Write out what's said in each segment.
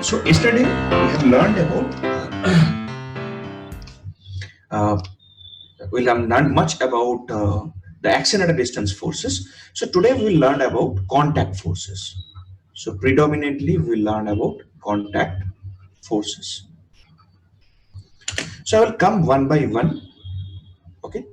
So yesterday we have learned about we have learned much about the action at a distance forces. So today we will learn about contact forces. So predominantly we will learn about contact forces. So I will come one by one. Okay.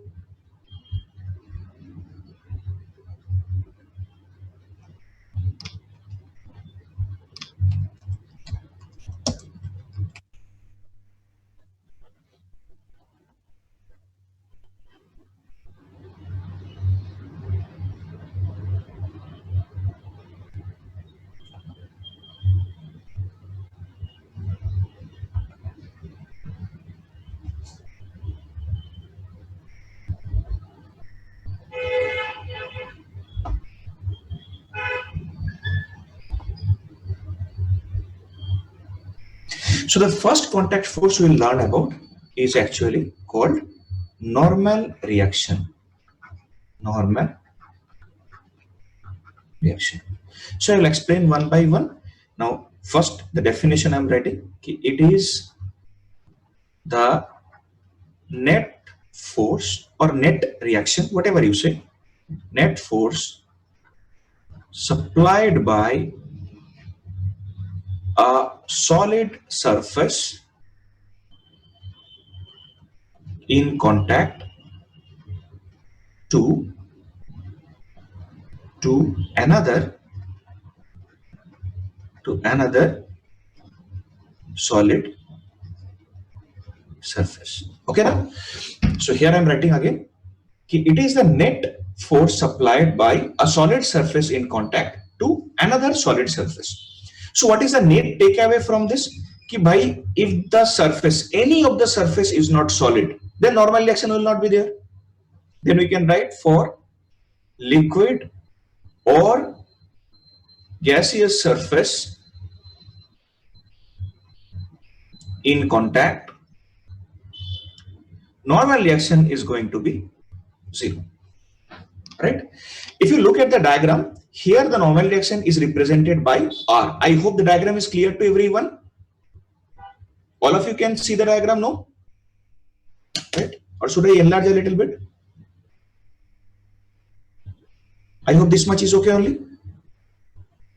So the first contact force we will learn about is actually called normal reaction. Normal reaction. So I will explain one by one. Now, first the definition I'm writing. It is the net force or net reaction, whatever you say, net force supplied by a solid surface in contact to another solid surface. Okay now? So here I'm writing again. It is the net force supplied by a solid surface in contact to another solid surface. So what is the net takeaway from this? Bhai, if the surface, any of the surface is not solid, then normal reaction will not be there. Then we can write for liquid or gaseous surface in contact, normal reaction is going to be 0. Right? If you look at the diagram, here the normal reaction is represented by R. I hope the diagram is clear to everyone. All of you can see the diagram, no? Right? Or should I enlarge a little bit? I hope this much is okay only.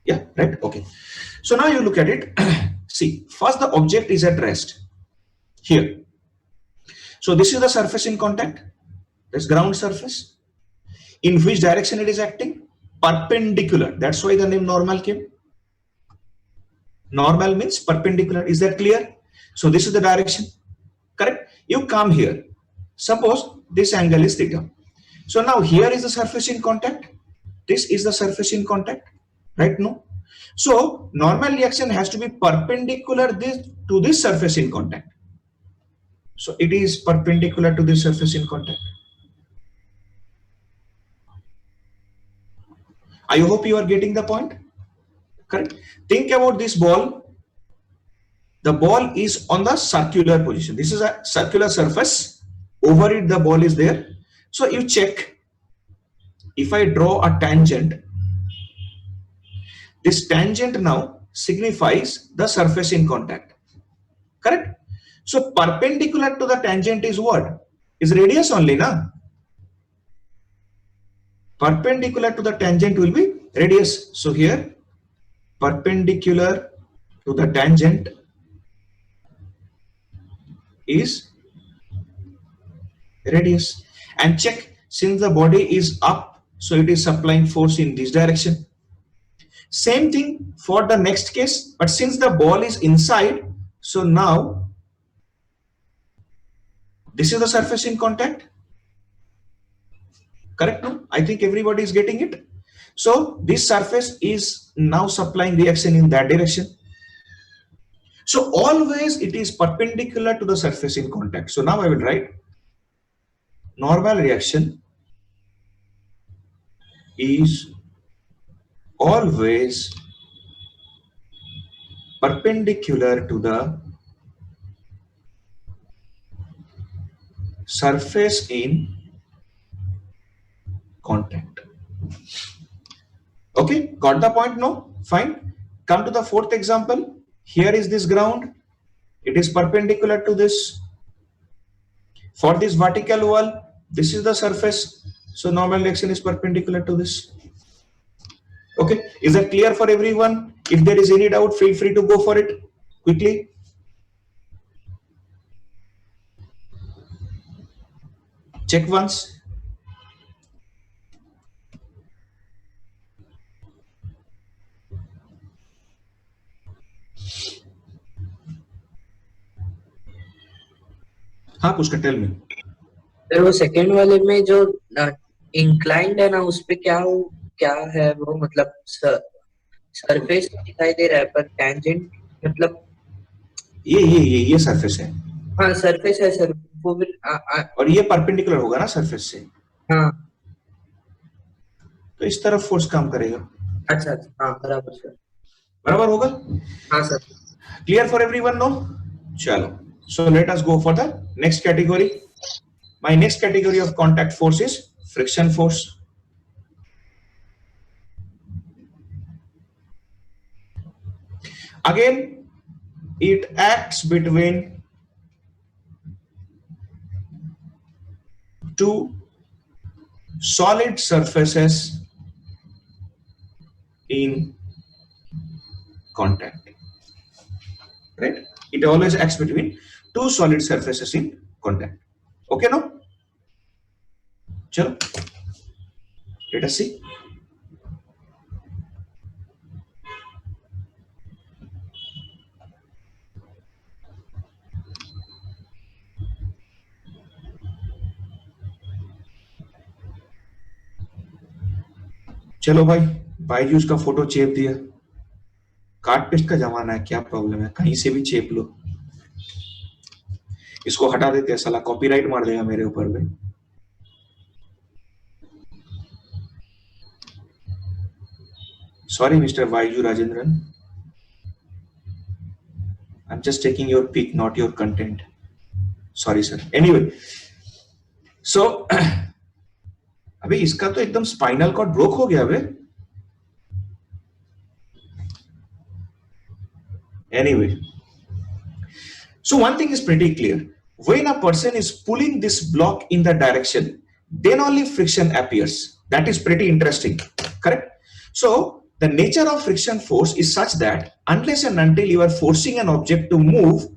Yeah, right? Okay. So now you look at it. See, first the object is at rest here. So this is the surface in contact. This ground surface. In which direction it is acting? Perpendicular. That's why the name normal came. Normal means perpendicular. Is that clear? So this is the direction. Correct? You come here. Suppose this angle is theta. So now here is the surface in contact. This is the surface in contact. Right? No? So normal reaction has to be perpendicular to this surface in contact. So it is perpendicular to this surface in contact. I hope you are getting the point. Correct? Think about this ball. The ball is on the circular position. This is a circular surface. Over it, the ball is there. So you check. If I draw a tangent, this tangent now signifies the surface in contact. Correct? So perpendicular to the tangent is what? Is radius only, na? Perpendicular to the tangent will be radius. So here, perpendicular to the tangent is radius. And check, since the body is up, so it is supplying force in this direction. Same thing for the next case, but since the ball is inside, so now this is the surface in contact. Correct? No? I think everybody is getting it. So this surface is now supplying reaction in that direction. So always it is perpendicular to the surface in contact. So now I will write normal reaction is always perpendicular to the surface in contact. Okay, got the point? No? Fine. Come to the fourth example. Here is this ground. It is perpendicular to this. For this vertical wall, this is the surface. So normal direction is perpendicular to this. Okay, is that clear for everyone? If there is any doubt, feel free to go for it quickly. Check once. हाँ Pushkar, tell me. Sir वो second वाले में जो inclined है ना, उस पे क्या है वो, मतलब सरफेस दिखाई दे रहा है पर टेंजेंट मतलब ये सरफेस है। हाँ सरफेस है सर, वो भी और ये परपेंडिकुलर होगा ना सरफेस से। हाँ, तो इस तरफ फोर्स काम करेगा। अच्छा हाँ बराबर सर, बराबर होगा। हाँ sir. Clear for everyone? No, चलो, so let us go for the next category. My next category of contact force is friction force. Again, it acts between two solid surfaces in contact, right? It always acts between two solid surfaces in contact. Okay, no? Chalo, let us see. चलो भाई, बायजूस का photo चेप दिया। काट paste का जमाना है, क्या problem है? कहीं से भी चेप लो। इसको हटा देते हैं, साला कॉपीराइट मार देगा मेरे ऊपर में। Sorry mister Vaiju Rajendran, I am just taking your pic, not your content. Sorry sir. Anyway, so अबे इसका तो एकदम स्पाइनल कॉर्ड ब्रोक हो गया बे। Anyway, so one thing is pretty clear. When a person is pulling this block in the direction, then only friction appears. That is pretty interesting, correct? So the nature of friction force is such that unless and until you are forcing an object to move,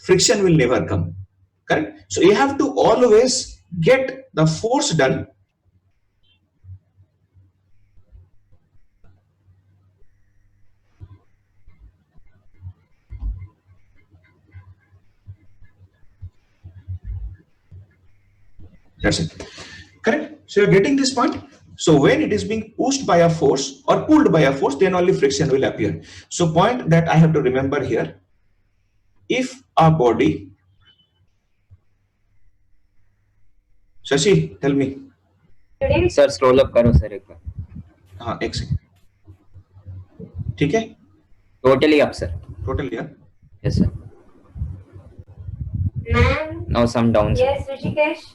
friction will never come, correct? So you have to always get the force done That's it. Correct? So you're getting this point? So when it is being pushed by a force or pulled by a force, then only friction will appear. So point that I have to remember here, if a body, Shashi, tell me. Sir scroll up करो sir एक बार। हाँ एक second, ठीक है? Totally up sir. Totally up? Yes sir. Ma'am. Now some down. Yes, Rishikesh.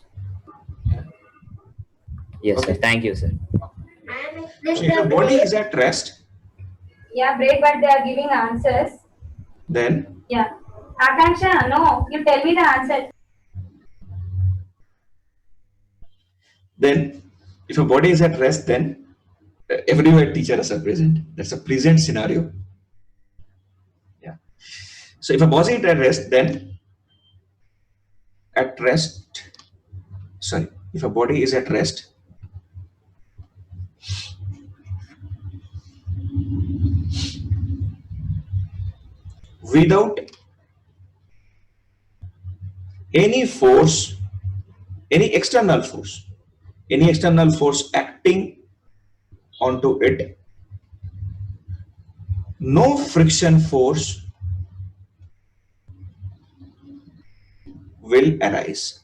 Yes Okay. sir, thank you sir. Ma'am, is this So if the body is at rest, Yeah, break, but they are giving answers. then Yeah. Akansha, no, you tell me the answer. if a body is at rest, then everywhere teachers are present. That's a pleasant scenario. Yeah. So if a body is at rest, then if a body is at rest, without any force, any external force acting onto it, no friction force will arise.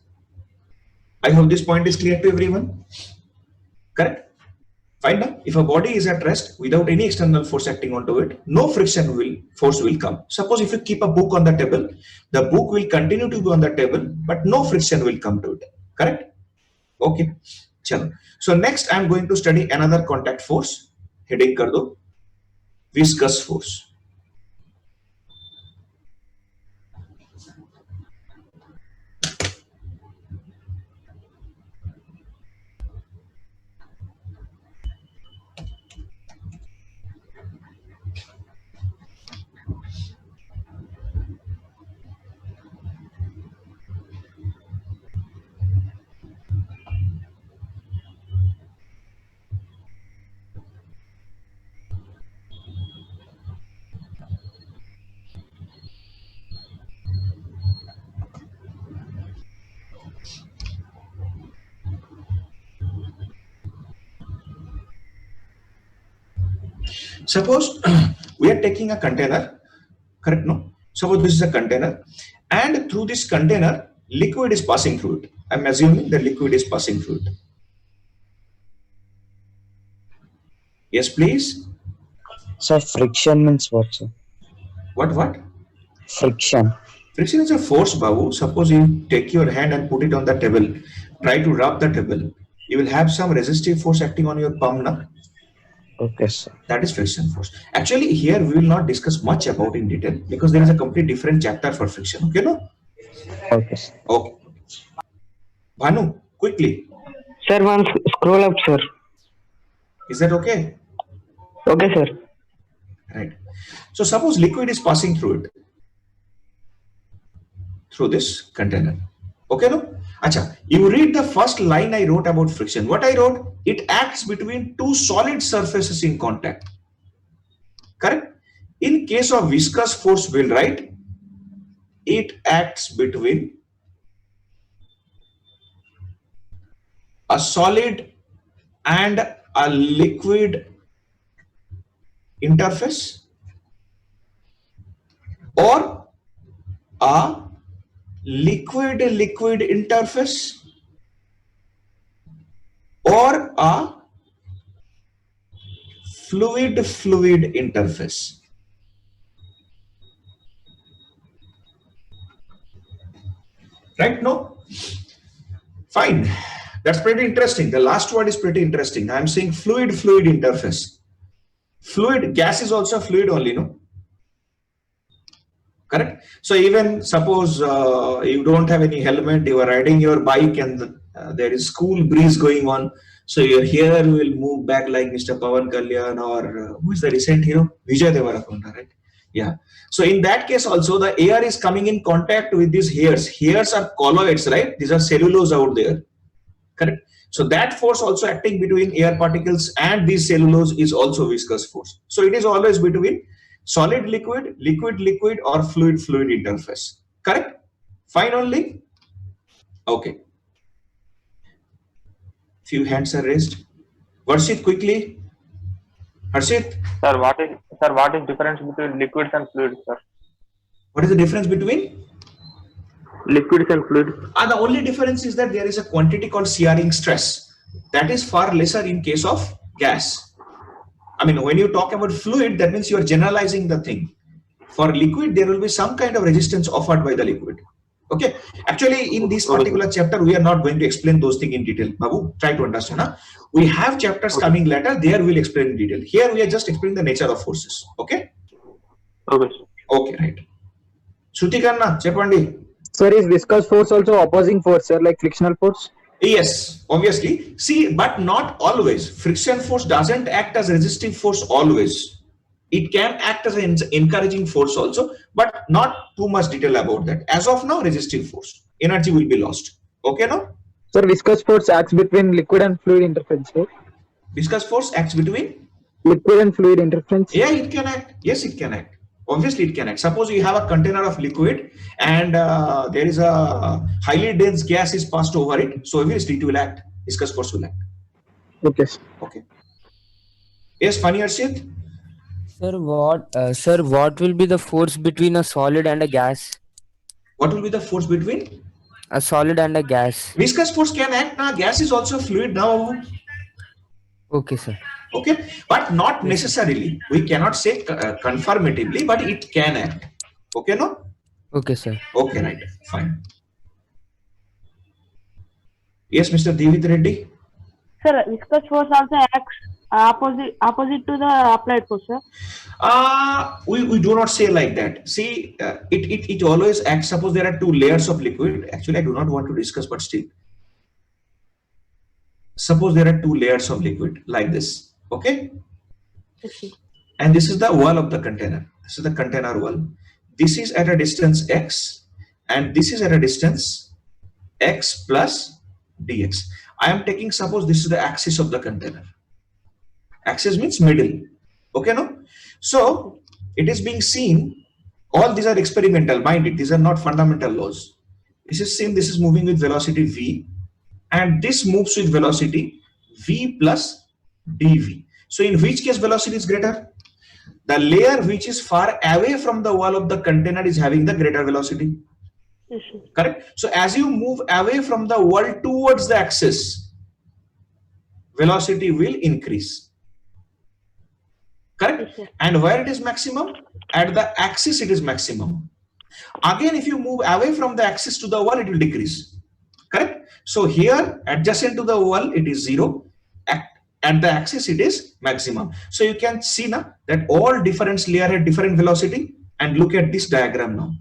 I hope this point is clear to everyone. Correct? Fine. Now, if a body is at rest without any external force acting onto it, no friction force will come. Suppose if you keep a book on the table, the book will continue to be on the table, but no friction will come to it. Correct? Okay. Chalo. So next I am going to study another contact force. Heading kar do. Viscous force. Suppose we are taking a container, correct? No. Suppose this is a container, and through this container, liquid is passing through it. I'm assuming the liquid is passing through it. Yes, please. So friction means what, sir? What? Friction. Friction is a force, Babu. Suppose you take your hand and put it on the table, try to rub the table. You will have some resistive force acting on your palm now. Okay, sir. That is friction force. Actually, here we will not discuss much about in detail because there is a complete different chapter for friction. Okay, no? Okay, sir. Okay. Bhanu, quickly. Sir, one scroll up, sir. Is that okay? Okay, sir. Right. So suppose liquid is passing through it, through this container. Okay, no? Acha, you read the first line I wrote about friction. What I wrote? It acts between two solid surfaces in contact. Correct? In case of viscous force, we'll write it acts between a solid and a liquid interface, or a liquid-liquid interface, or a fluid-fluid interface. Right? No? Fine. That's pretty interesting. The last word is pretty interesting. I'm saying fluid-fluid interface. Fluid, gas is also fluid only, no? Correct? So even suppose you don't have any helmet, you are riding your bike and there is cool breeze going on. So your hair will move back like Mr. Pawan Kalyan or who is the recent hero? Vijay Deverakonda, right? Yeah. So in that case also the air is coming in contact with these hairs. Hairs are colloids, right? These are cellulose out there. Correct? So that force also acting between air particles and these cellulose is also viscous force. So it is always between solid liquid, liquid liquid, or fluid fluid interface. Correct? Fine only? Okay. Few hands are raised. Varshit, quickly. Harshit, Sir, what is difference between liquids and fluids, sir? what is the difference between? Liquids and fluids. The only difference is that there is a quantity called searing stress. That is far lesser in case of gas. I mean, when you talk about fluid, that means you are generalizing the thing. For liquid, there will be some kind of resistance offered by the liquid. Okay. Actually, in this particular chapter, we are not going to explain those things in detail. Babu, try to understand. Huh? We have chapters coming later. There we'll explain in detail. Here we are just explaining the nature of forces. Okay. Okay. Okay, right. Shruti Kanna, Chepandi. Sir, is viscous force also opposing force, sir, like frictional force? Yes, obviously. See, but not always. Friction force doesn't act as resistive force always. It can act as an encouraging force also, but not too much detail about that. As of now, resistive force. Energy will be lost. Okay, no? Sir, viscous force acts between liquid and fluid interference, sir. Viscous force acts between? Liquid and fluid interference? Yeah, it can act. Yes, it can act. Obviously, it can act. Suppose you have a container of liquid and there is a highly dense gas is passed over it. So obviously, it will act. Viscous force will act. Okay, sir. Okay. Yes, funny Arshit? Sir, what will be the force between a solid and a gas? What will be the force between? A solid and a gas. Viscous force can act now. Gas is also fluid now. Okay, sir. Okay, but not necessarily. We cannot say confirmatively, but it can act. Okay, no? Okay, sir. Okay, right. Fine. Yes, Mr. Divit Reddy. Sir, viscous force also acts opposite to the applied force, sir. We do not say like that. See, it always acts. Suppose there are two layers of liquid. Actually, I do not want to discuss, but still. Suppose there are two layers of liquid like this. Okay. Okay. And this is the wall of the container. This is the container wall. This is at a distance x, and this is at a distance x plus dx. I am taking, suppose this is the axis of the container. Axis means middle. Okay, no? So it is being seen. All these are experimental. Mind it, these are not fundamental laws. This is seen. This is moving with velocity v, and this moves with velocity v plus dv. So in which case velocity is greater? the layer which is far away from the wall of the container is having the greater velocity. Yes, sir. Correct? So as you move away from the wall towards the axis, velocity will increase. Correct? Yes, sir. And where it is maximum? At the axis it is maximum. Again, if you move away from the axis to the wall, it will decrease. Correct? So here, adjacent to the wall, it is 0. At the axis, it is maximum. So you can see now that all different layers have different velocity. And look at this diagram now.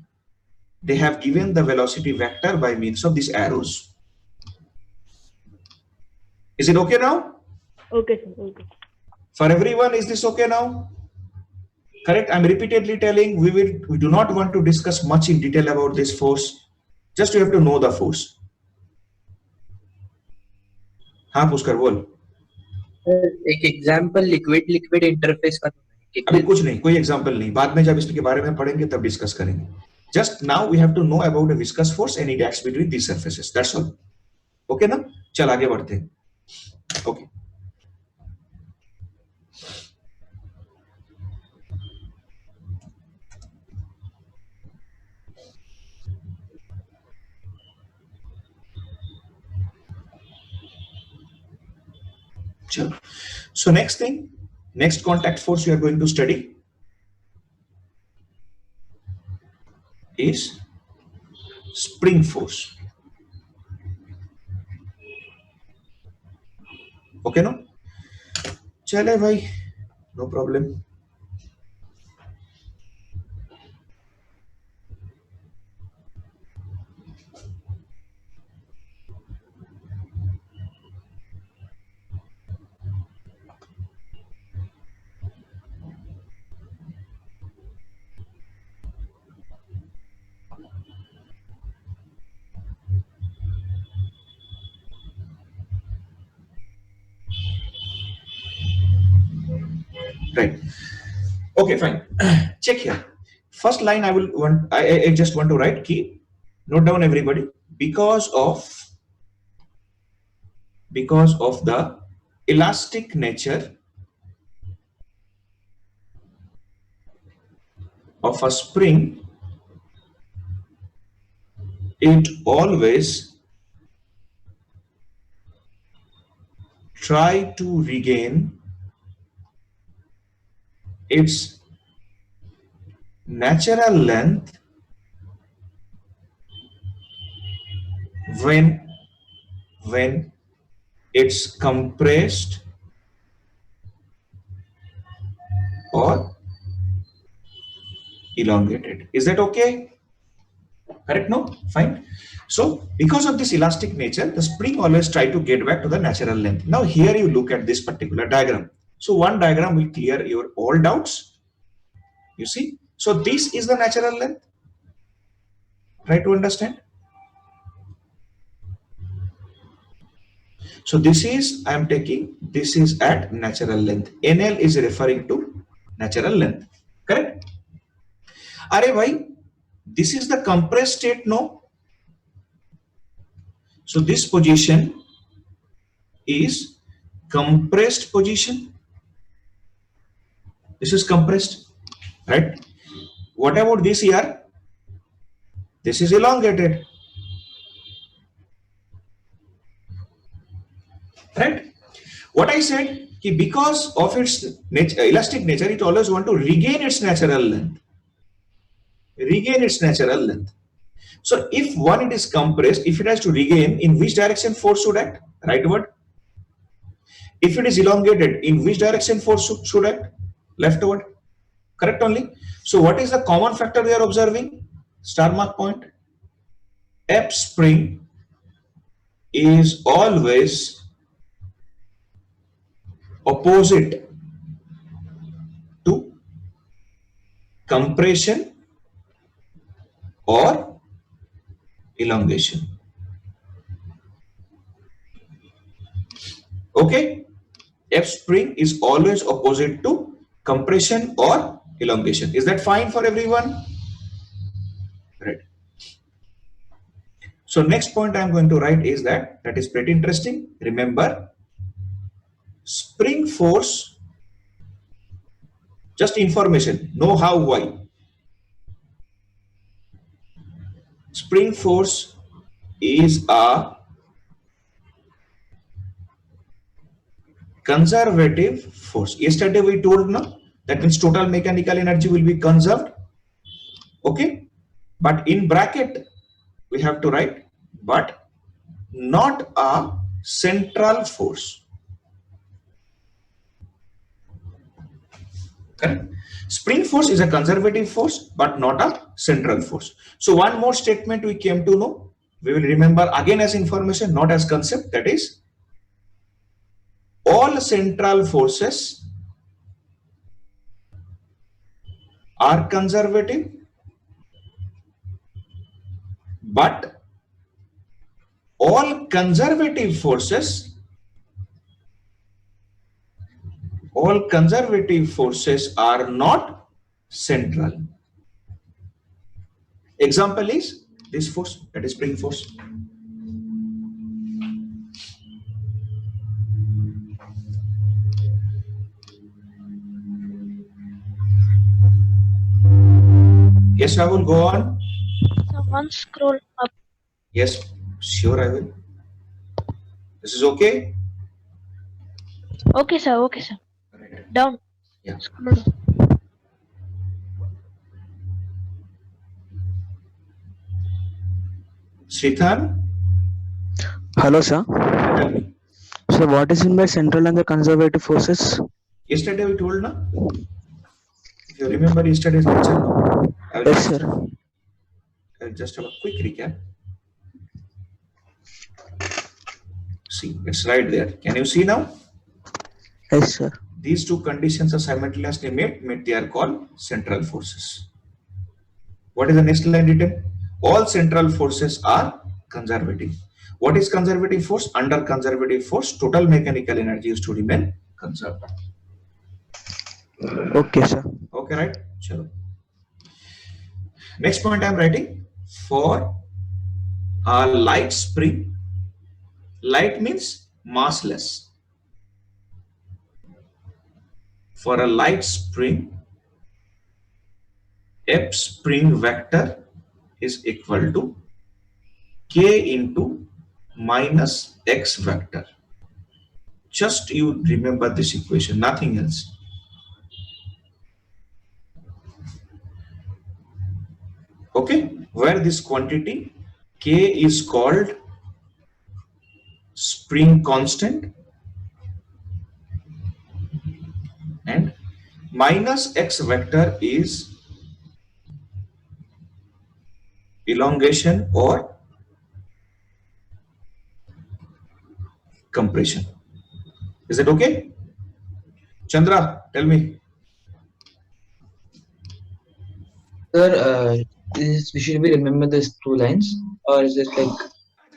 They have given the velocity vector by means of these arrows. Is it okay now? Okay, sir. Okay. For everyone, is this okay now? Correct? I'm repeatedly telling we do not want to discuss much in detail about this force. Just you have to know the force. हाँ पुष्कर बोल. एक example liquid interface का अभी कुछ नहीं, कोई example नहीं, बाद में जब इसके बारे में पढ़ेंगे तब डिस्कस करेंगे. Just now we have to know about a viscous force and it acts between these surfaces. That's all. Okay ना? चल आगे बढ़ते हैं. Okay. Sure. So next contact force we are going to study is spring force. Okay, no? चले भाई, no problem. Right. Okay, fine. Check here. First line I just want to write key. Note down everybody. Because of the elastic nature of a spring, it always try to regain its natural length when it's compressed or elongated. Is that okay? Correct? No? Fine. So because of this elastic nature, the spring always try to get back to the natural length. Now here you look at this particular diagram. So one diagram will clear your all doubts. You see? So this is the natural length. Try to understand. So this is, I am taking, this is at natural length. NL is referring to natural length. Correct? Are bhai, this is the compressed state, no? So this position is compressed position. This is compressed, right? What about this here? This is elongated, right? What I said, because of its elastic nature, it always want to regain its natural length. Regain its natural length. So if it is compressed, if it has to regain, in which direction force should act? Rightward. If it is elongated, in which direction force should act? Leftward. Correct only. So what is the common factor we are observing? Star mark point. F spring is always opposite to compression or elongation. Okay? F spring is always opposite to compression or elongation. Is that fine for everyone? Right. So next point I am going to write is that is pretty interesting. Remember, spring force Just information. Know how, why. Spring force is a conservative force. Yesterday we told, no, that means total mechanical energy will be conserved. Okay, but in bracket we have to write, but not a central force. Correct. Spring force is a conservative force, but not a central force. So one more statement we came to know, we will remember again as information, not as concept, that is, all central forces are conservative, but all conservative forces are not central. Example is this force, that is spring force. Yes, Rahul, go on. So once scroll up. Yes, sure, I will. This is okay? Okay, sir. Okay, sir. Right. Down. Yeah. Scroll down. Srithan, Hello, sir. tell me. So what is in by central and the conservative forces? Yesterday we told, na? If you remember yesterday's lecture, no? Yes, sir. I'll just have a quick recap. See, it's right there. Can you see now? Yes, sir. These two conditions are simultaneously met, they are called central forces. What is the next line written? All central forces are conservative. What is conservative force? Under conservative force, total mechanical energy is to remain conserved. Okay, sir. Okay, right? Chalo. Next point I am writing, for a light spring, light means massless. For a light spring, F spring vector is equal to K into minus X vector. Just you remember this equation, nothing else. Okay, where this quantity K is called spring constant and minus X vector is elongation or compression. Is it okay? Chandra, tell me. Sir, we should we remember these two lines, or is it like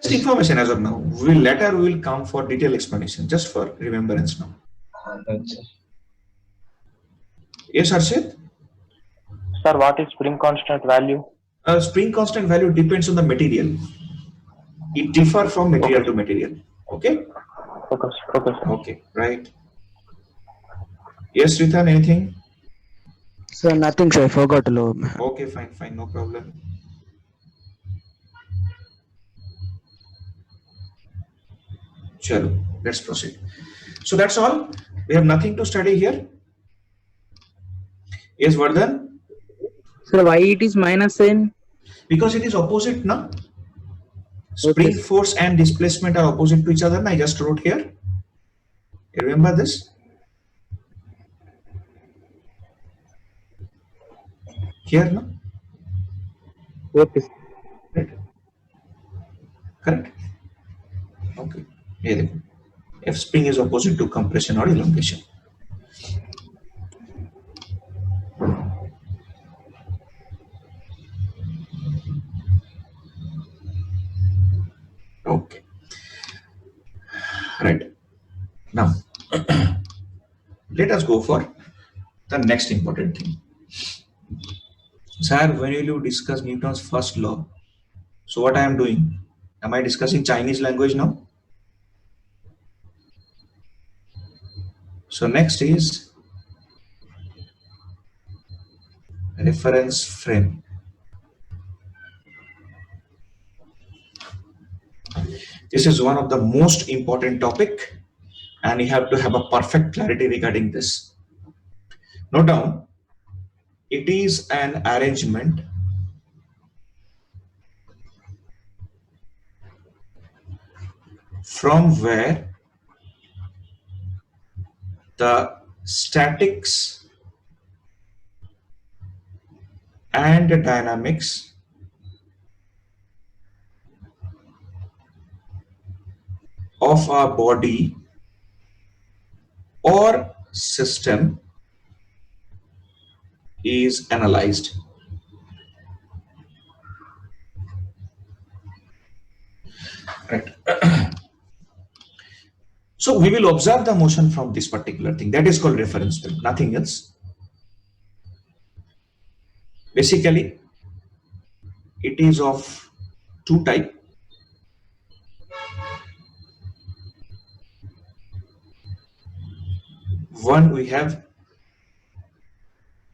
Just information as of now. Later we will come for detailed explanation, just for remembrance now. right, sir? Yes, Harshit? Sir, what is spring constant value? Spring constant value depends on the material. It differs from material to material. Okay? Okay, okay, sir. Okay, right. Yes, Rithan, anything? Sir, nothing, sir. I forgot to load. Okay, fine, no problem. Chalo, let's proceed. So that's all. We have nothing to study here. Yes, Vardhan? Sir, why it is minus sign? Because it is opposite, na? Spring force and displacement are opposite to each other. I just wrote here. You remember this? Here, no? Okay. Right. Correct. Okay. Here, F spring is opposite to compression or elongation. Okay. Right. Now, let us go for the next important thing. Sir, when will you discuss Newton's first law? So what I am doing? Am I discussing Chinese language now? So next is reference frame. This is one of the most important topic, and you have to have a perfect clarity regarding this. Note down, it is an arrangement from where the statics and dynamics of a body or system is analyzed. Right. So we will observe the motion from this particular thing. That is called reference frame, nothing else. Basically, it is of two types. One, we have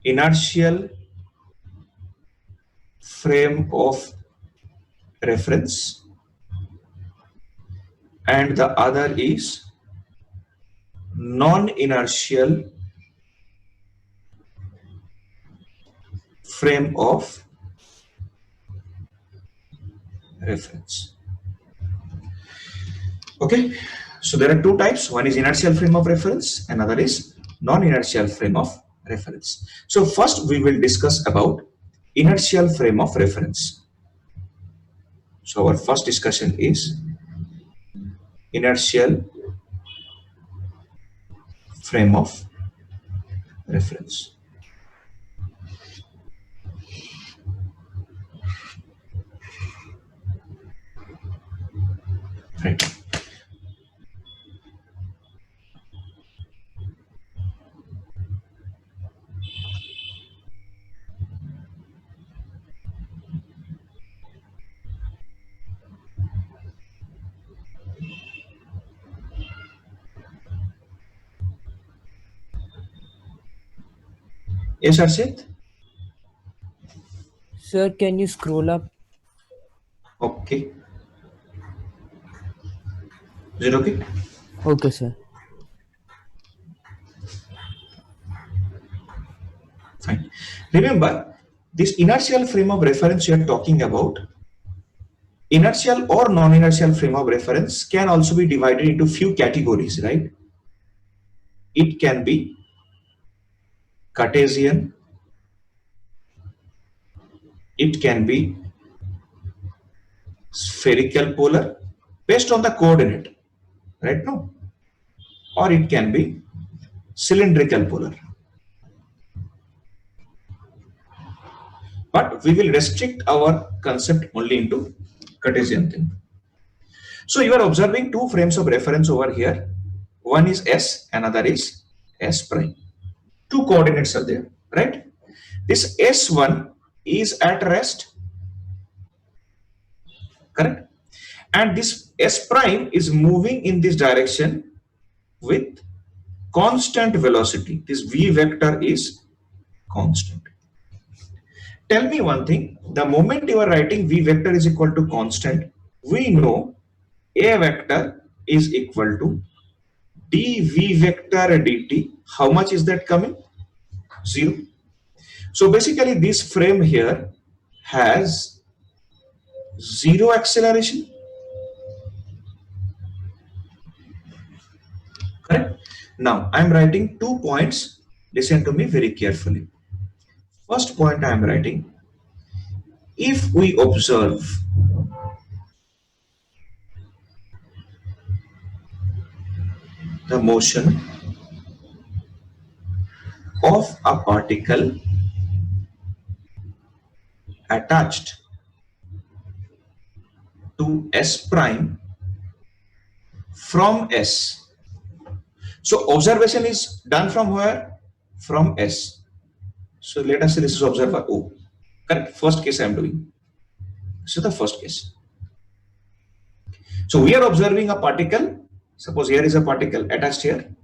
inertial frame of reference, and the other is non-inertial frame of reference. Okay, so there are two types. One is inertial frame of reference, another is non-inertial frame of reference. So first we will discuss about inertial frame of reference. So our first discussion is inertial frame of reference. Right. Yes, Arshit? Sir, can you scroll up? Okay. Is it okay? Okay, sir. Fine. Remember, this inertial frame of reference you are talking about, inertial or non-inertial frame of reference can also be divided into few categories, right? It can be Cartesian, it can be spherical polar based on the coordinate, right? No, or it can be cylindrical polar. But we will restrict our concept only into Cartesian thing. So you are observing two frames of reference over here. One is S, another is S prime. Two coordinates are there, right? This S1 is at rest, correct? And this S prime is moving in this direction with constant velocity. This V vector is constant. Tell me one thing, the moment you are writing V vector is equal to constant, we know A vector is equal to dV vector dt. How much is that coming? 0. So basically this frame here has 0 acceleration. Correct? Now I am writing 2 points. Listen to me very carefully. First point I am writing, if we observe the motion of a particle attached to S prime from S. So observation is done from where? From S. So let us say this is observer O. Correct? First case I am doing. This is the first case. So we are observing a particle. Suppose here is a particle attached here.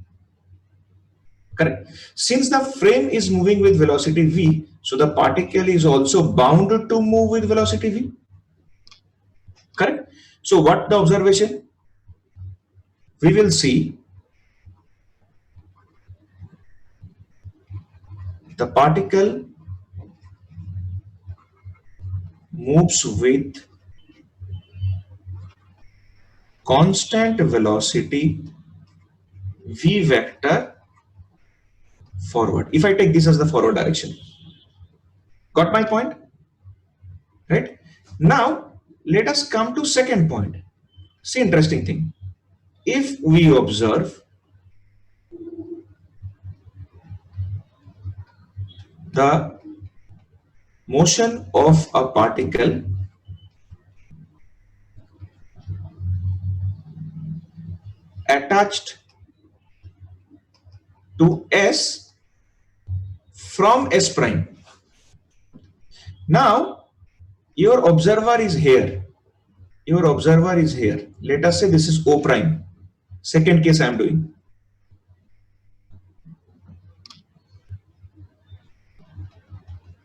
Correct. Since the frame is moving with velocity v, so the particle is also bound to move with velocity v. Correct. So what the observation? We will see the particle moves with constant velocity v vector forward. If I take this as the forward direction. Got my point? Right? Now, let us come to second point. See, interesting thing. If we observe the motion of a particle attached to S from S prime. Now, your observer is here. Your observer is here. Let us say this is O prime. Second case I am doing.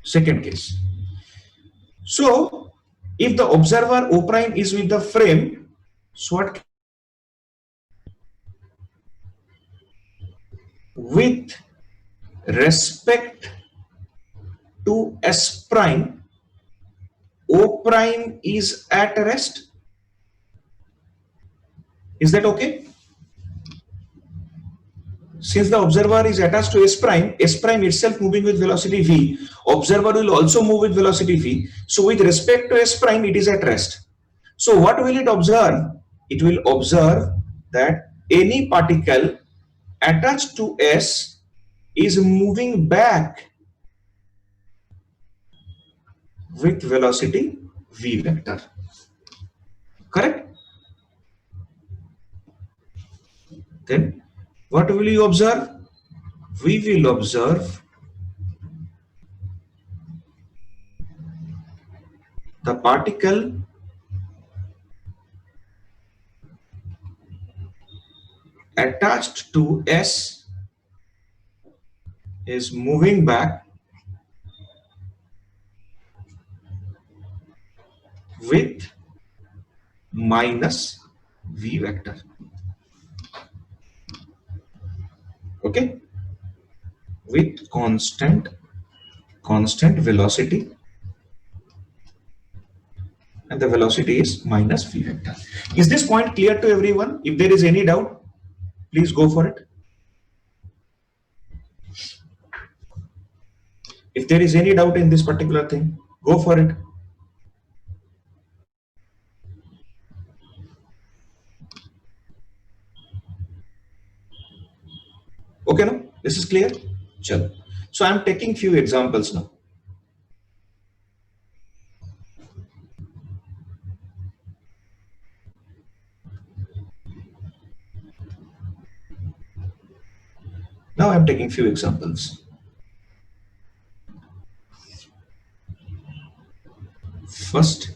Second case. So, if the observer O prime is with the frame, so what? With respect to S prime, O prime is at rest. Is that okay? Since the observer is attached to S prime itself moving with velocity v, observer will also move with velocity v. So with respect to S prime, it is at rest. So what will it observe? It will observe that any particle attached to S is moving back with velocity v vector. Correct? Then what will you observe? We will observe the particle attached to S is moving back with minus v vector. Okay, with constant velocity, and the velocity is minus v vector. Is this point clear to everyone? If there is any doubt, please go for it. If there is any doubt in this particular thing, go for it. Okay, no? This is clear? Chalo. So I am taking few examples now. Now I am taking few examples. First,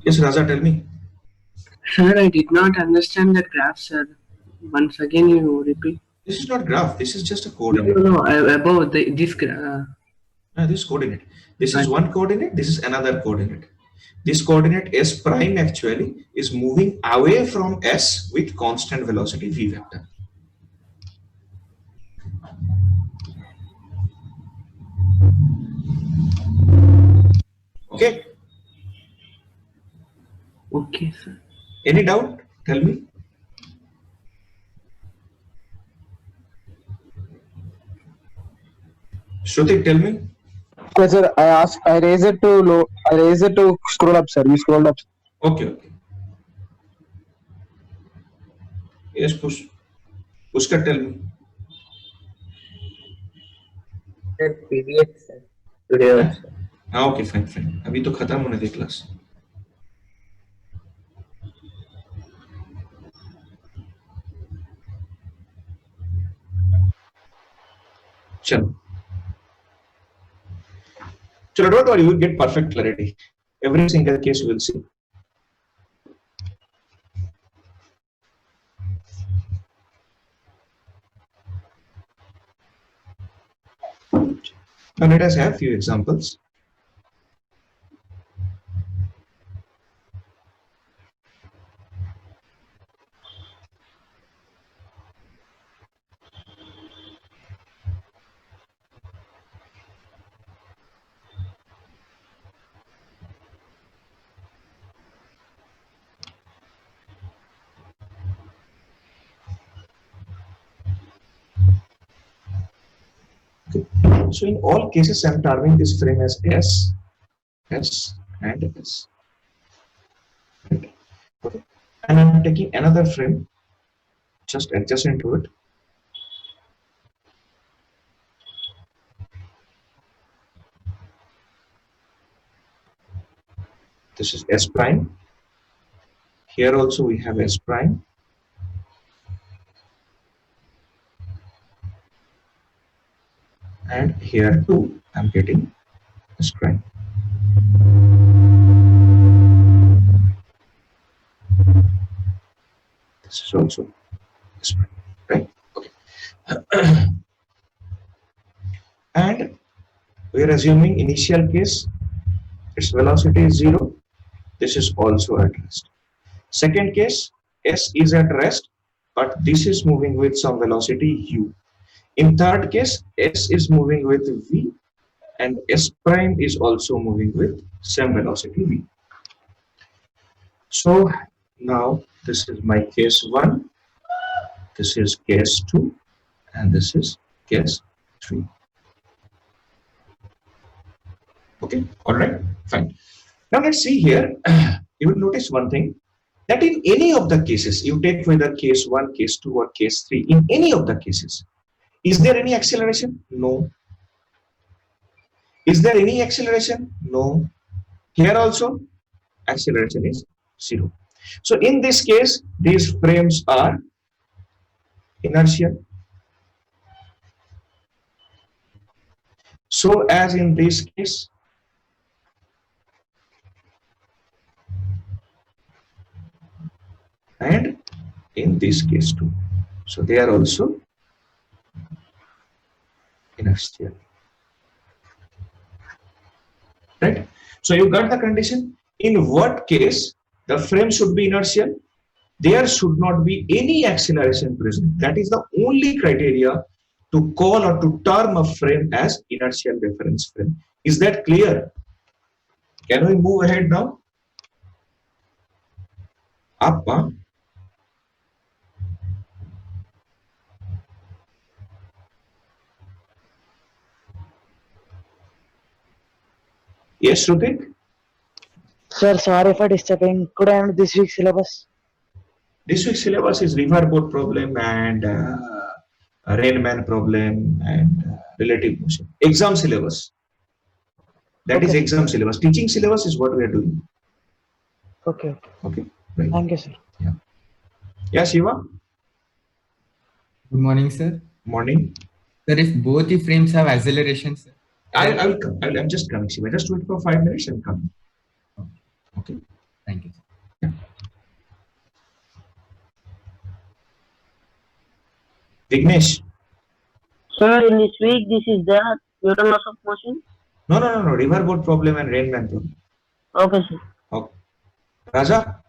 yes, Raza, tell me. Sir, I did not understand that graph, sir. Once again, you repeat. This is not graph. This is just a No, coordinate. above this graph. This coordinate. This is one coordinate. This is another coordinate. This coordinate S prime actually is moving away from S with constant velocity v vector. Okay. Okay, sir. Any doubt? Tell me. Shruti, tell me. Okay, sir. I raise it to low. I raise it to scroll up, sir. We scrolled up. Okay, okay. Yes, Pushkar, tell me. Sir, PDF, sir. Today also. हाँ okay fine fine अभी तो खत्म होने दे class चलो So don't worry, you will get perfect clarity. Every single case you will see. Now let us have few examples. Okay. So in all cases, I'm terming this frame as S, S, and S. Right. Okay. And I'm taking another frame, just adjacent to it. This is S prime. Here also we have S prime. And here too, I'm getting S prime. This is also S prime, right? Okay. And we are assuming initial case, its velocity is 0. This is also at rest. Second case, S is at rest, but this is moving with some velocity U. In third case, S is moving with V, and S prime is also moving with same velocity V. So now this is my case 1, this is case 2, and this is case 3. Okay, all right, fine. Now let's see here. You will notice one thing, that in any of the cases, you take whether case 1, case 2, or case 3, in any of the cases, is there any acceleration? No. Is there any acceleration? No. Here also, acceleration is 0. So in this case, these frames are inertial. So as in this case, and in this case too. So they are also inertial. Right? So you got the condition. In what case the frame should be inertial? There should not be any acceleration present. That is the only criteria to call or to term a frame as inertial reference frame. Is that clear? Can we move ahead now? Up. Yes, Shrutik? Sir, sorry for disturbing. Could I have this week's syllabus? This week's syllabus is river boat problem and Rainman problem and relative motion. Exam syllabus. That is Okay. exam syllabus. Teaching syllabus is what we are doing. Okay. Okay. Right. Thank you, sir. Yeah, Shiva. Good morning, sir. Morning. Sir, if both the frames have acceleration, sir. I will come. I'm just coming, Shiva. Just wait for 5 minutes and come. Okay. Thank you. Vignesh. Sir, in this week, this is the Newton laws of motion. No. River boat problem and Rainman problem. Okay, sir. Okay. Raja.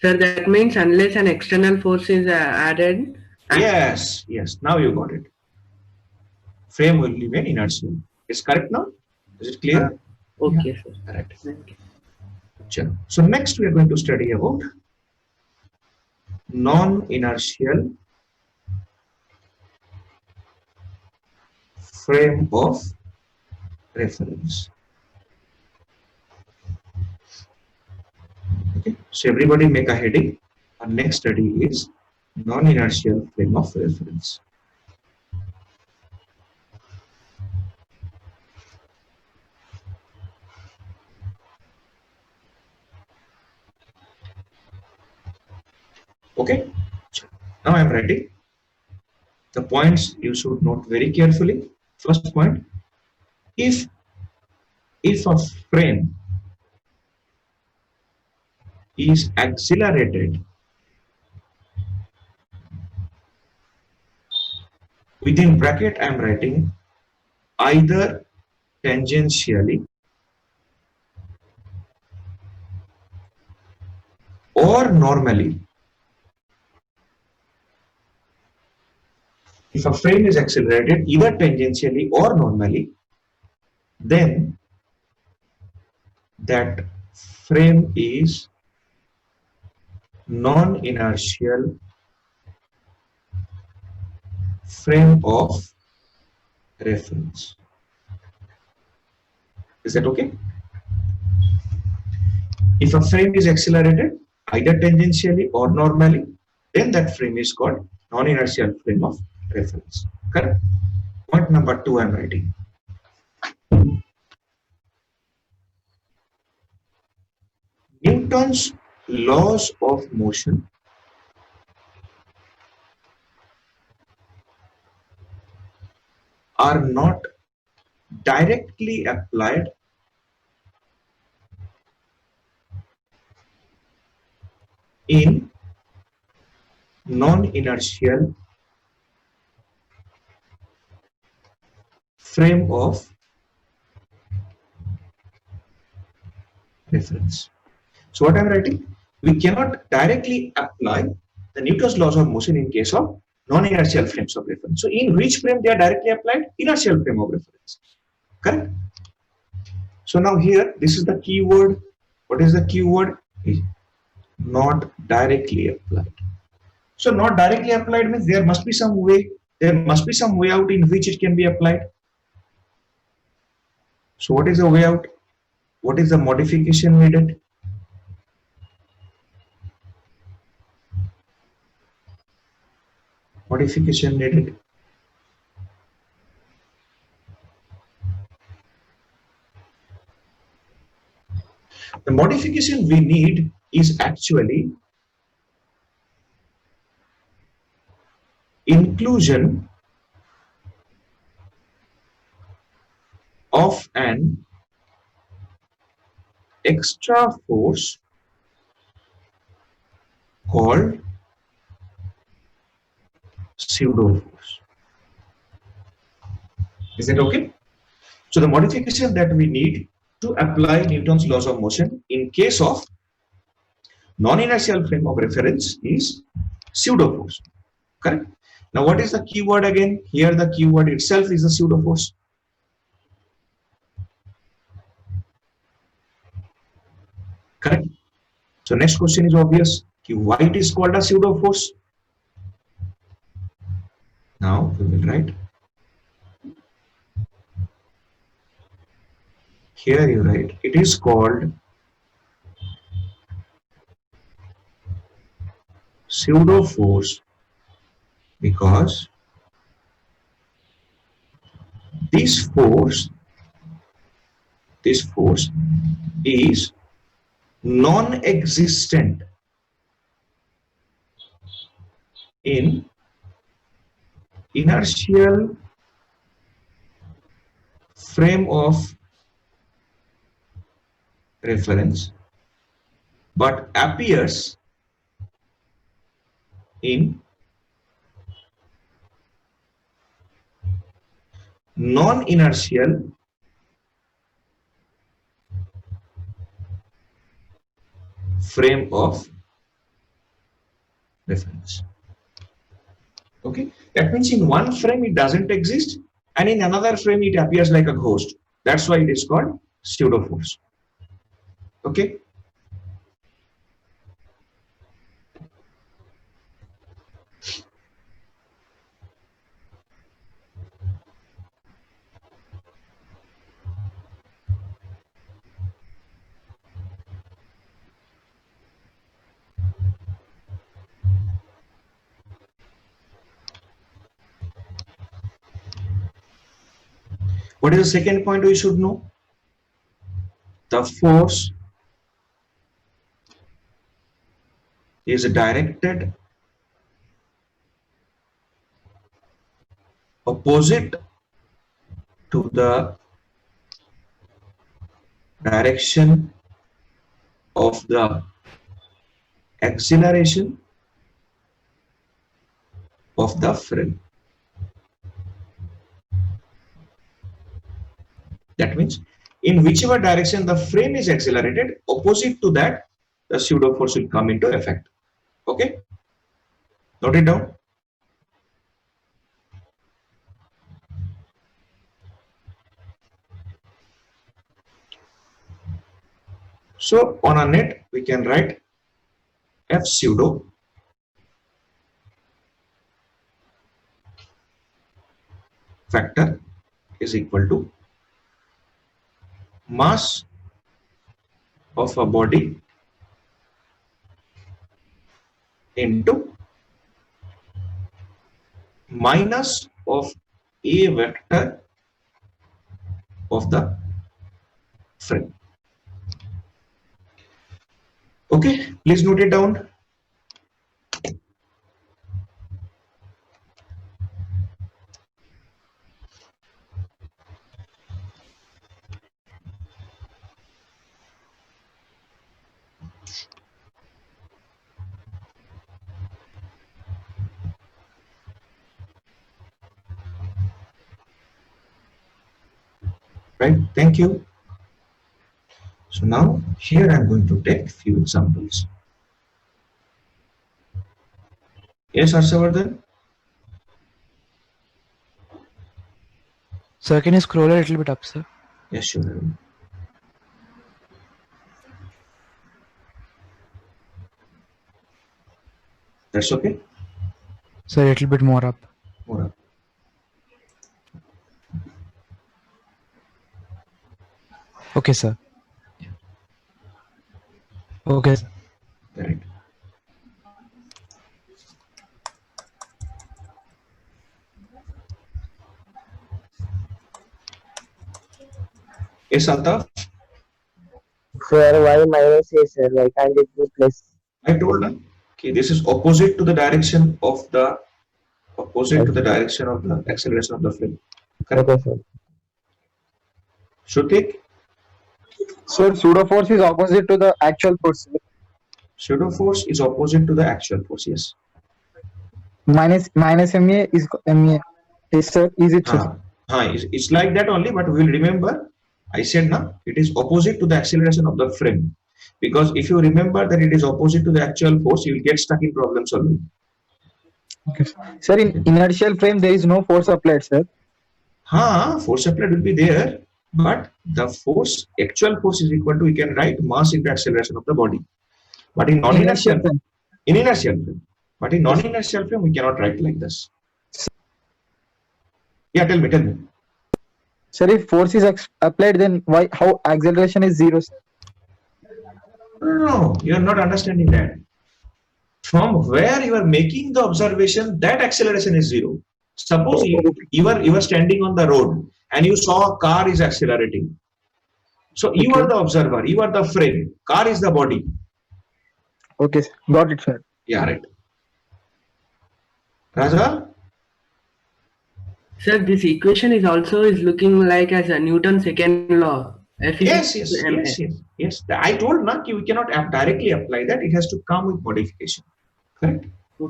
Sir, that means unless an external force is added. Yes. Now you got it. Frame will remain inertial. Is correct now? Is it clear? Okay, sir. Correct. Thank you. Sure. So next we are going to study about non-inertial frame of reference. Okay. So everybody make a heading. Our next study is non-inertial frame of reference. Okay, now I am writing the points you should note very carefully. First point, if if a frame is accelerated within bracket I am writing either tangentially or normally. If a frame is accelerated either tangentially or normally, then that frame is non-inertial frame of reference. Is that okay? If a frame is accelerated either tangentially or normally, then that frame is called non-inertial frame of reference. Correct? Point number 2 I am writing. Newton's laws of motion are not directly applied in non-inertial frame of reference. So what I am writing? We cannot directly apply the Newton's laws of motion in case of non-inertial frames of reference. So in which frame they are directly applied? Inertial frame of reference. Correct? So now here, this is the keyword. What is the keyword? Not directly applied. So not directly applied means there must be some way. There must be some way out in which it can be applied. So what is the way out? What is the modification needed? Modification needed. The modification we need is actually inclusion of an extra force called pseudo force. Is that okay? So the modification that we need to apply Newton's laws of motion in case of non-inertial frame of reference is pseudo force. Correct? Now what is the keyword again? Here the keyword itself is the pseudo force. Correct? So next question is obvious. Why it is called a pseudo force? Now we will write. Here you write. It is called pseudo force because this force is non-existent in inertial frame of reference but appears in non-inertial frame of reference. Okay, that means in one frame it doesn't exist and in another frame it appears like a ghost. That's why it is called pseudo force. Okay. What is the second point we should know? The force is directed opposite to the direction of the acceleration of the frame. That means in whichever direction the frame is accelerated, opposite to that, the pseudo force will come into effect. Okay? Note it down. So on a net, we can write F pseudo factor is equal to mass of a body into minus of a vector of the frame. Okay, please note it down. Right, thank you. So now here I'm going to take few examples. Yes, Harshavardhan? Sir, can you scroll a little bit up, sir? Yes, sure. Arun. That's okay? Sir, a little bit more up. More up. Okay, sir. Okay, sir. Right. Yes, Altaf? Sir, why minus A, sir? Why can't it be plus? I told them, okay, this is opposite to the direction of the acceleration of the flame. Correct? Okay, sir. Shrutik, Sir, pseudo force is opposite to the actual force. pseudo force is opposite to the actual force. Yes. Minus MA is MA. Yes, sir. Is it? Sir? It's like that only, but we'll remember. I said now it is opposite to the acceleration of the frame, because if you remember that it is opposite to the actual force, you will get stuck in problem solving. Okay. Sir, in inertial frame there is no force applied, sir. Force applied will be there, but the force, actual force is equal to, we can write mass into acceleration of the body. But in non-inertial frame, in inertial frame, but in non-inertial frame, we cannot write like this. Yeah, tell me. Sir, if force is applied, then why? How acceleration is zero, sir? No, you are not understanding that. From where you are making the observation, that acceleration is zero. Suppose you are standing on the road and you saw a car is accelerating. So you are the observer, you are the frame, car is the body. Okay, sir. Got it, sir. Yeah, right. Raja? Sir, this equation is also looking like as a Newton's second law. F is equal to ma. Yes. I told na we cannot directly apply that. It has to come with modification. Correct?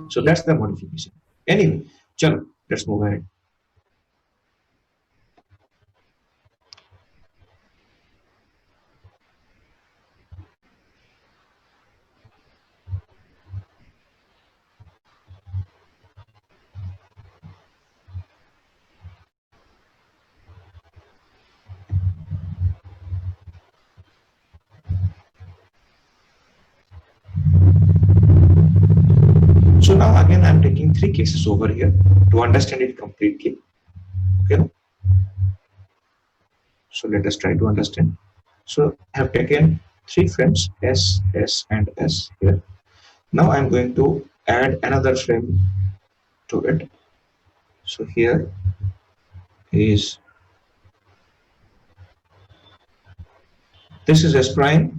So that's the modification. Anyway, chalo, let's move ahead. So now again I'm taking 3 cases over here to understand it completely. Okay. So let us try to understand. So I have taken 3 frames S, S and S here. Now I'm going to add another frame to it. So here is, this is S prime.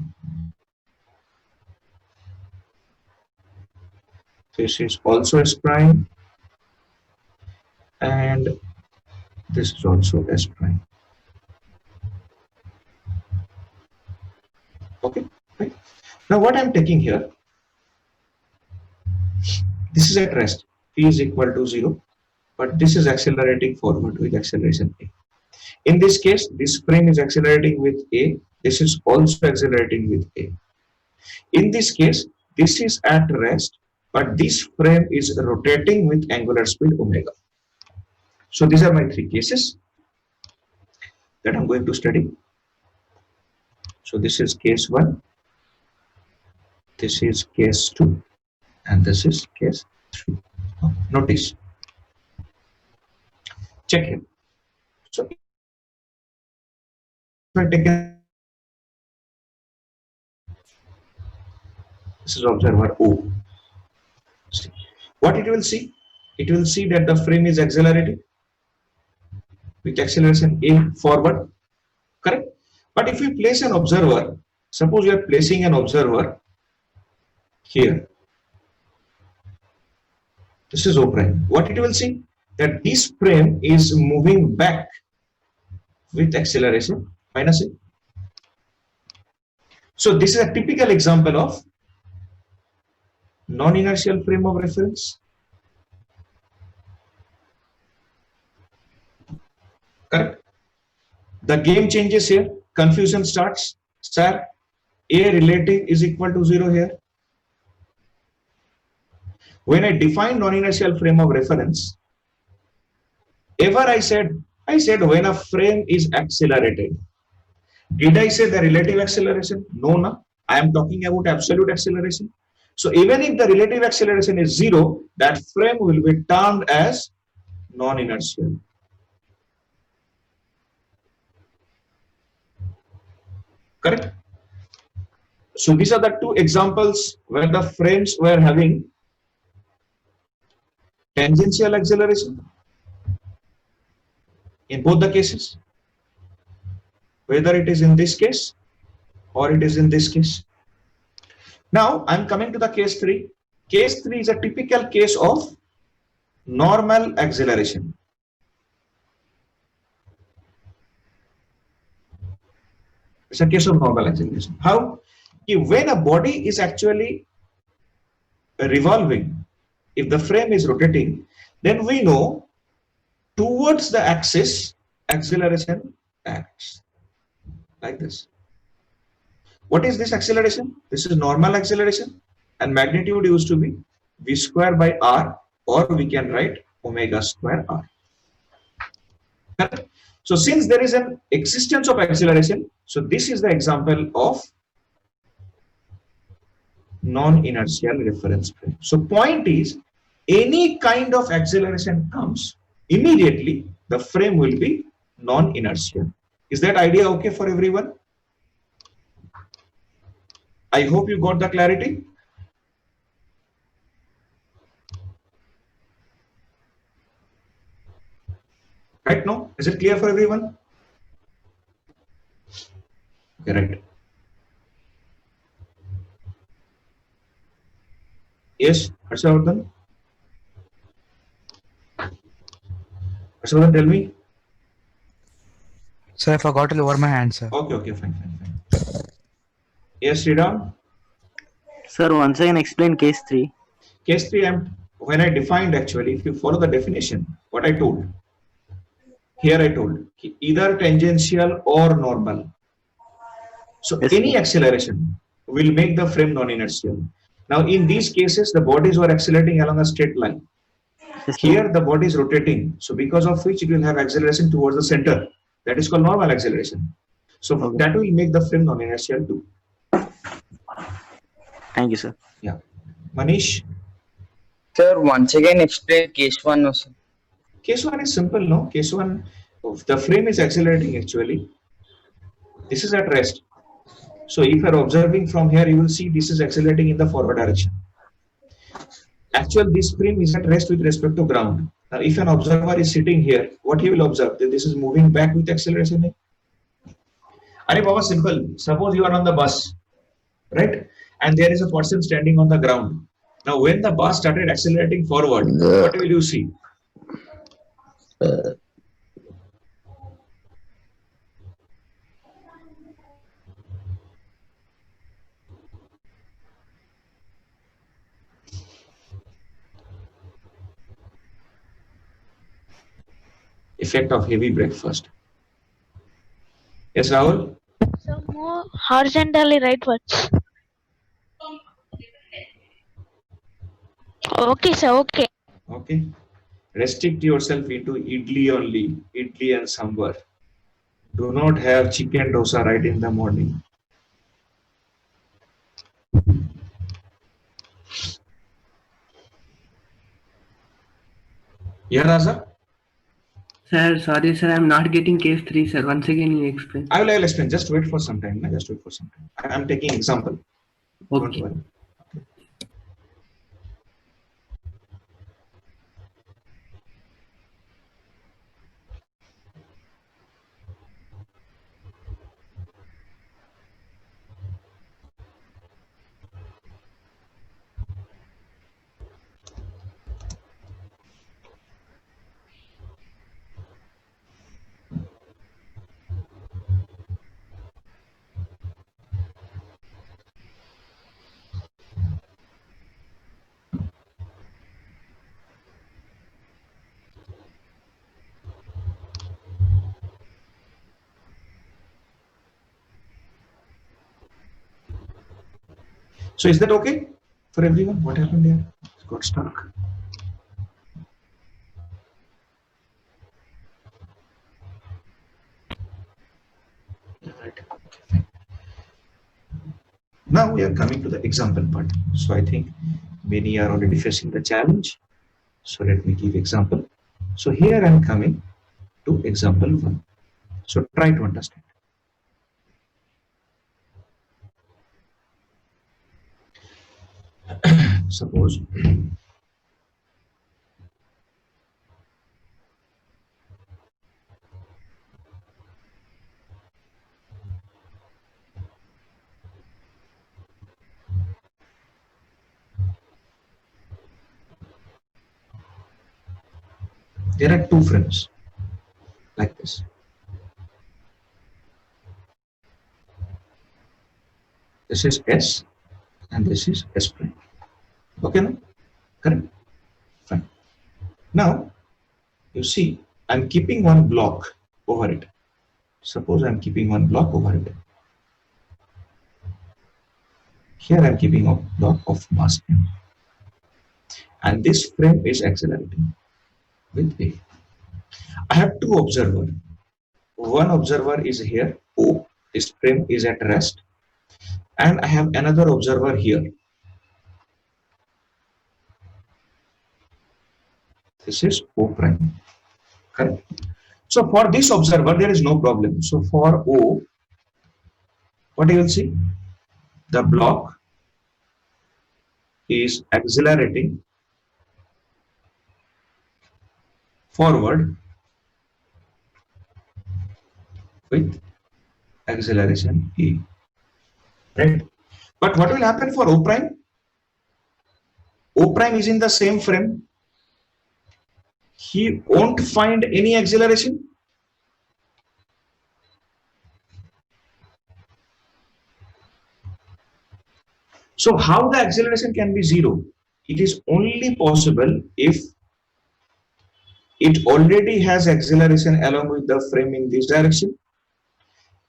This is also S prime. And this is also S prime. Okay, right? Now what I'm taking here, this is at rest, p is equal to 0, but this is accelerating forward with acceleration a. In this case, this frame is accelerating with a, this is also accelerating with a. In this case, this is at rest, but this frame is rotating with angular speed omega. So these are my three cases that I'm going to study. So this is case 1, this is case 2, and this is case 3. Notice, check here. So if I take this is observer O. See. What it will see? It will see that the frame is accelerating with acceleration a forward, correct? But if we place an observer, suppose we are placing an observer here, this is O prime. What it will see? That this frame is moving back with acceleration minus a. So this is a typical example of non-inertial frame of reference. Correct? The game changes here. Confusion starts. Sir, A relative is equal to 0 here. When I define non-inertial frame of reference, ever I said when a frame is accelerated. Did I say the relative acceleration? No, no. I am talking about absolute acceleration. So even if the relative acceleration is 0, that frame will be termed as non-inertial. Correct? So these are the two examples where the frames were having tangential acceleration in both the cases, whether it is in this case or it is in this case. Now I'm coming to the case 3. Case 3 is a typical case of normal acceleration. It's a case of normal acceleration. How? When a body is actually revolving, if the frame is rotating, then we know towards the axis acceleration acts like this. What is this acceleration? This is normal acceleration, and magnitude used to be v square by r, or we can write omega square r. So since there is an existence of acceleration, so this is the example of non-inertial reference frame. So point is, any kind of acceleration comes, immediately the frame will be non-inertial. Is that idea okay for everyone? I hope you got the clarity. Right now, is it clear for everyone? Okay, right. Yes, Harshavardhan? Harshavardhan, tell me. Sir, I forgot to lower my hand, sir. Okay, fine. Yes, Sriram? Sir, once again explain case 3. Case 3, when I defined, actually, if you follow the definition, what I told, here I told, either tangential or normal. So Yes, any acceleration will make the frame non-inertial. Now in these cases, the bodies were accelerating along a straight line. Yes, Here the body is rotating, so because of which it will have acceleration towards the center. That is called normal acceleration. So that will make the frame non-inertial too. Thank you, sir. Yeah. Manish? Sir, once again explain case 1 also. Case 1 is simple, no? Case 1, the frame is accelerating actually. This is at rest. So if you are observing from here, you will see this is accelerating in the forward direction. Actually, this frame is at rest with respect to ground. Now, if an observer is sitting here, what he will observe? That this is moving back with acceleration. Are Baba, simple. Suppose you are on the bus, right? And there is a person standing on the ground. Now, when the bus started accelerating forward, what will you see? effect of heavy breakfast. Yes, Rahul? So more horizontally rightwards. Okay, sir. Okay. Okay. Restrict yourself into idli only, idli and sambar. Do not have chicken dosa right in the morning. Yeah, Raza? Sir, sorry, sir, I'm not getting case 3, sir. Once again, you explain. I will explain. Just wait for some time. Just wait for some time. I'm taking example. Don't Okay. worry. So is that okay for everyone? What happened here? It got stuck. Right. Okay, fine. Now we are coming to the example part. So I think many are already facing the challenge. So let me give example. So here I'm coming to example 1. So try to understand. Suppose there are 2 frames like this. This is S and this is S prime. Okay, no? Correct? Fine. Now, you see, I'm keeping one block over it. Suppose I'm keeping one block over it. Here I'm keeping a block of mass M. And this frame is accelerating with A. I have 2 observers. One observer is here, O. This frame is at rest. And I have another observer here. This is O prime. Correct. So for this observer, there is no problem. So for O, what you will see? The block is accelerating forward with acceleration E. Right? But what will happen for O prime? O prime is in the same frame. He won't find any acceleration. So how the acceleration can be 0? It is only possible if it already has acceleration along with the frame in this direction.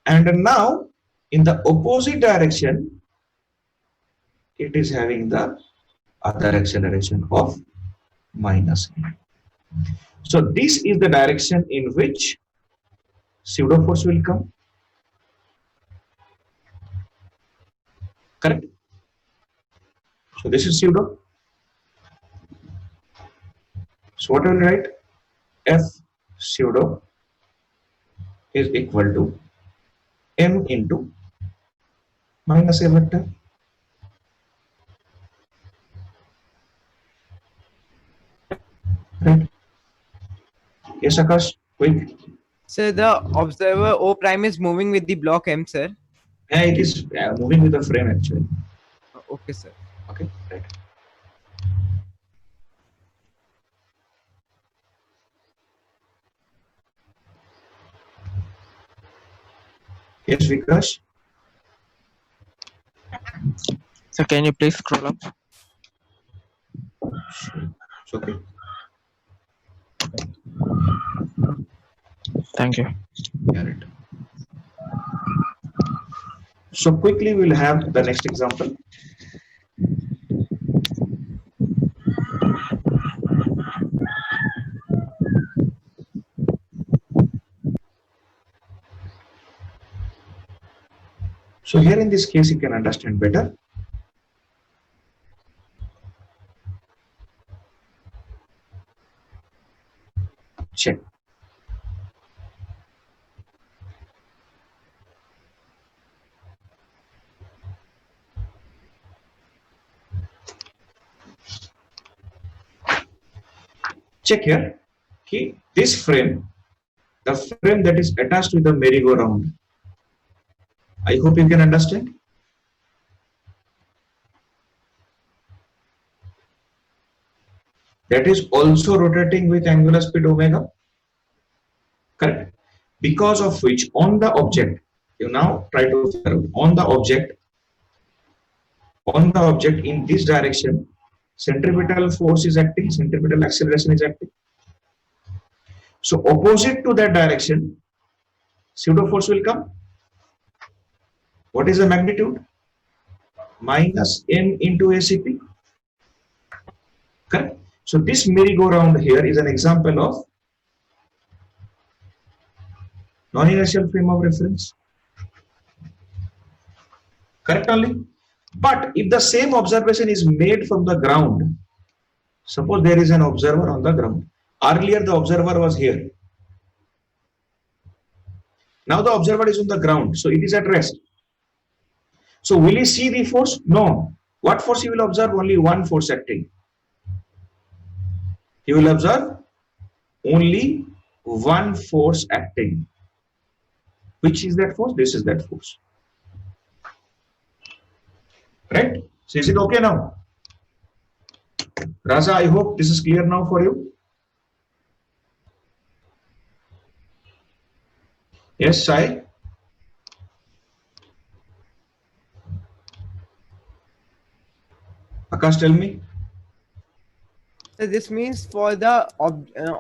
And now in the opposite direction, it is having the other acceleration of minus E. So this is the direction in which pseudo force will come. Correct? So this is pseudo. So what I will write? F pseudo is equal to M into minus A vector. Right? Yes, Akash, quick. So the observer O prime is moving with the block M, sir. Yeah, it is moving with the frame actually. Okay, sir. Okay, right. Yes, Vikash. So can you please scroll up? It's okay. Thank you. Yeah, right. So quickly we'll have the next example. So here in this case you can understand better. Check. Check here. Okay, this frame, the frame that is attached with the merry-go-round. I hope you can understand. That is also rotating with angular speed omega. Correct. Because of which on the object, you now try to figure out on the object in this direction, centripetal force is acting, centripetal acceleration is acting. So opposite to that direction, pseudo force will come. What is the magnitude? Minus m into ACP. Correct. So this merry-go-round here is an example of non-inertial frame of reference. Correct only. But if the same observation is made from the ground, suppose there is an observer on the ground. Earlier the observer was here. Now the observer is on the ground, so it is at rest. So will he see the force? No. What force he will observe? Only one force acting. He will observe only one force acting. Which is that force? This is that force. Right? So is it okay now? Raza, I hope this is clear now for you. Yes, Sai? Akash, tell me. So this means for the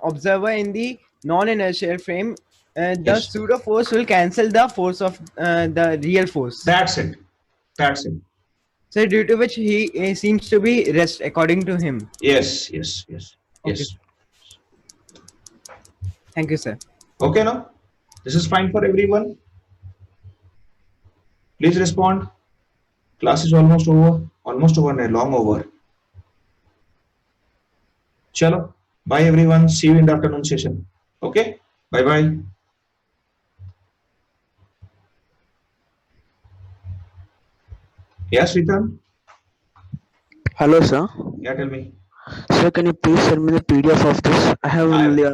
observer in the non-inertial frame, the Yes. pseudo force will cancel the force of the real force. That's it. That's it. So due to which he seems to be rest according to him. Yes, yes, yes, Okay. yes. Thank you, sir. Okay, now this is fine for everyone. Please respond. Class is almost over. Almost over, no, long over. Chalo. Bye everyone. See you in the afternoon session. Okay. Bye bye. Yes, Ritan. Hello, sir. Yeah, tell me. Sir, can you please send me the PDF of this? I have only.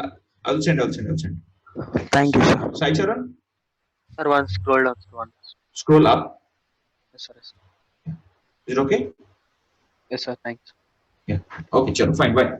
I'll send. I'll send. Thank you, sir. Sai Charan, Sir, one scroll down. scroll up. Yes, sir. Is it okay? Yes, sir. Thanks. Yeah. Okay, chalo. Fine. Bye.